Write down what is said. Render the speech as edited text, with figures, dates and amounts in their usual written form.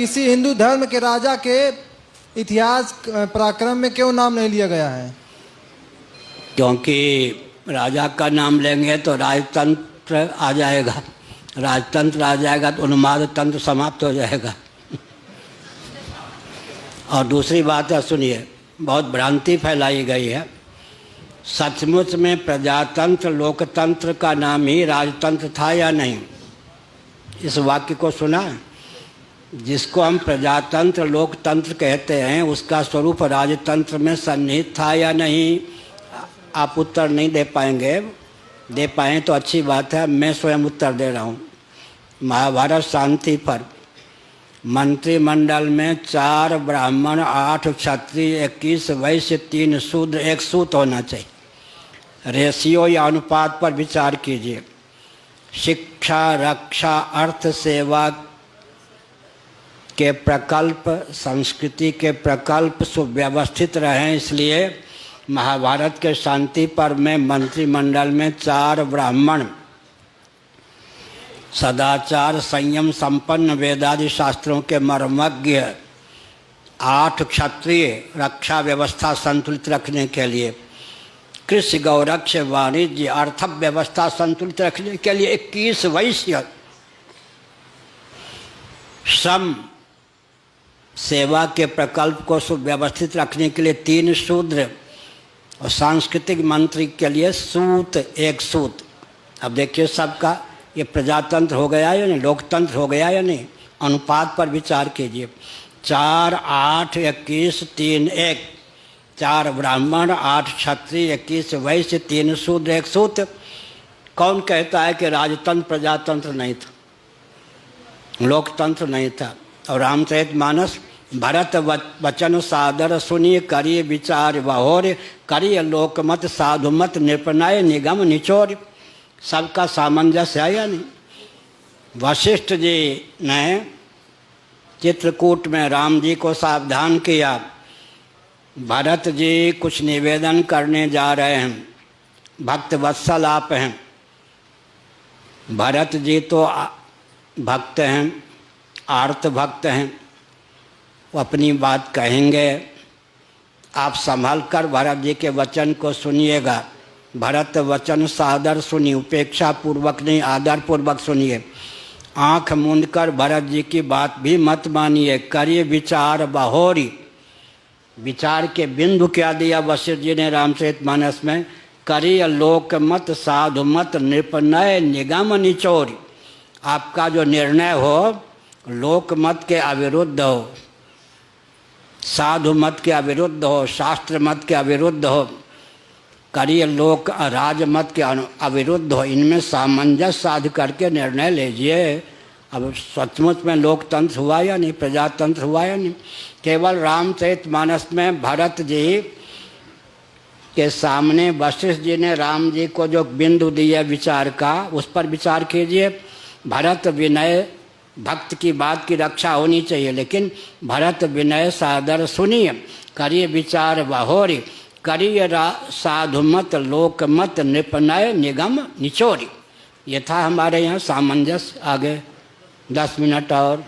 किसी हिंदू धर्म के राजा के इतिहास पराक्रम में क्यों नाम नहीं लिया गया है? क्योंकि राजा का नाम लेंगे तो राजतंत्र आ जाएगा, राजतंत्र आ जाएगा तो उन्माद तंत्र समाप्त हो जाएगा। और दूसरी बात है, सुनिए, बहुत भ्रांति फैलाई गई है। सचमुच में प्रजातंत्र लोकतंत्र का नाम ही राजतंत्र था या नहीं? इस वाक्य को सुना? जिसको हम प्रजातंत्र लोकतंत्र कहते हैं उसका स्वरूप राजतंत्र में सन्निहित था या नहीं? आप उत्तर नहीं दे पाएंगे। दे पाएँ तो अच्छी बात है, मैं स्वयं उत्तर दे रहा हूँ। महाभारत शांति पर मंत्रिमंडल में 4 ब्राह्मण, 8 क्षत्रिय, 21 वैश्य, 3 शूद्र, 1 सूत होना चाहिए। रेशियो या अनुपात पर विचार कीजिए। शिक्षा, रक्षा, अर्थ, सेवा के प्रकल्प, संस्कृति के प्रकल्प सुव्यवस्थित रहें, इसलिए महाभारत के शांति पर्व में मंत्रिमंडल में 4 ब्राह्मण, सदाचार संयम संपन्न वेदादि शास्त्रों के मर्मज्ञ, 8 क्षत्रिय रक्षा व्यवस्था संतुलित रखने के लिए, कृषि गौरक्ष वाणिज्य अर्थ व्यवस्था संतुलित रखने के लिए 21 वैश्य, श्रम सेवा के प्रकल्प को सुव्यवस्थित रखने के लिए 3 शूद्र और सांस्कृतिक मंत्री के लिए सूत, 1 सूत। अब देखिए सबका ये प्रजातंत्र हो गया या नहीं, लोकतंत्र हो गया या नहीं? अनुपात पर विचार कीजिए। 4, 8, 21, 3, 1। 4 ब्राह्मण, 8 क्षत्रिय, 21 वैश्य, 3 शूद्र, 1 सूत। कौन कहता है कि राजतंत्र प्रजातंत्र नहीं था, लोकतंत्र नहीं था? और रामचरितमानस, भरत वचन सादर सुनिए, करिए विचार बहोर, करिए लोकमत साधुमत निपनाय निगम निचोर। सबका सामंजस्य है या नहीं? वशिष्ठ जी ने चित्रकूट में राम जी को सावधान किया, भरत जी कुछ निवेदन करने जा रहे हैं, भक्त वत्सल आप हैं। भरत जी तो भक्त हैं, आर्त भक्त हैं, वो अपनी बात कहेंगे, आप संभल कर भरत जी के वचन को सुनिएगा। भरत वचन सादर सुनिए, उपेक्षा पूर्वक नहीं, आदर पूर्वक सुनिए। आँख मूंद कर भरत जी की बात भी मत मानिए। करिए विचार बहोरी, विचार के बिंदु क्या दिया वशिष्ठ जी ने रामचरितमानस में? करिए लोकमत साधुमत निपनय निगम निचोरी। आपका जो निर्णय हो लोकमत के अविरुद्ध हो, साधु मत के अविरुद्ध हो, शास्त्र मत के अविरुद्ध हो, करिए लोक राजमत के अविरुद्ध हो, इनमें सामंजस्य साध करके निर्णय लीजिए। अब सचमुच में लोकतंत्र हुआ या नहीं, प्रजातंत्र हुआ या नहीं? केवल रामचरितमानस में भरत जी के सामने वशिष्ठ जी ने राम जी को जो बिंदु दिया विचार का, उस पर विचार कीजिए। भरत विनय, भक्त की बात की रक्षा होनी चाहिए, लेकिन भरत विनय सादर सुनिए, करिए विचार बहोरी, करिए साधुमत लोकमत निपनय निगम निचोरी। ये था हमारे यहाँ सामंजस्य। आगे 10 मिनट और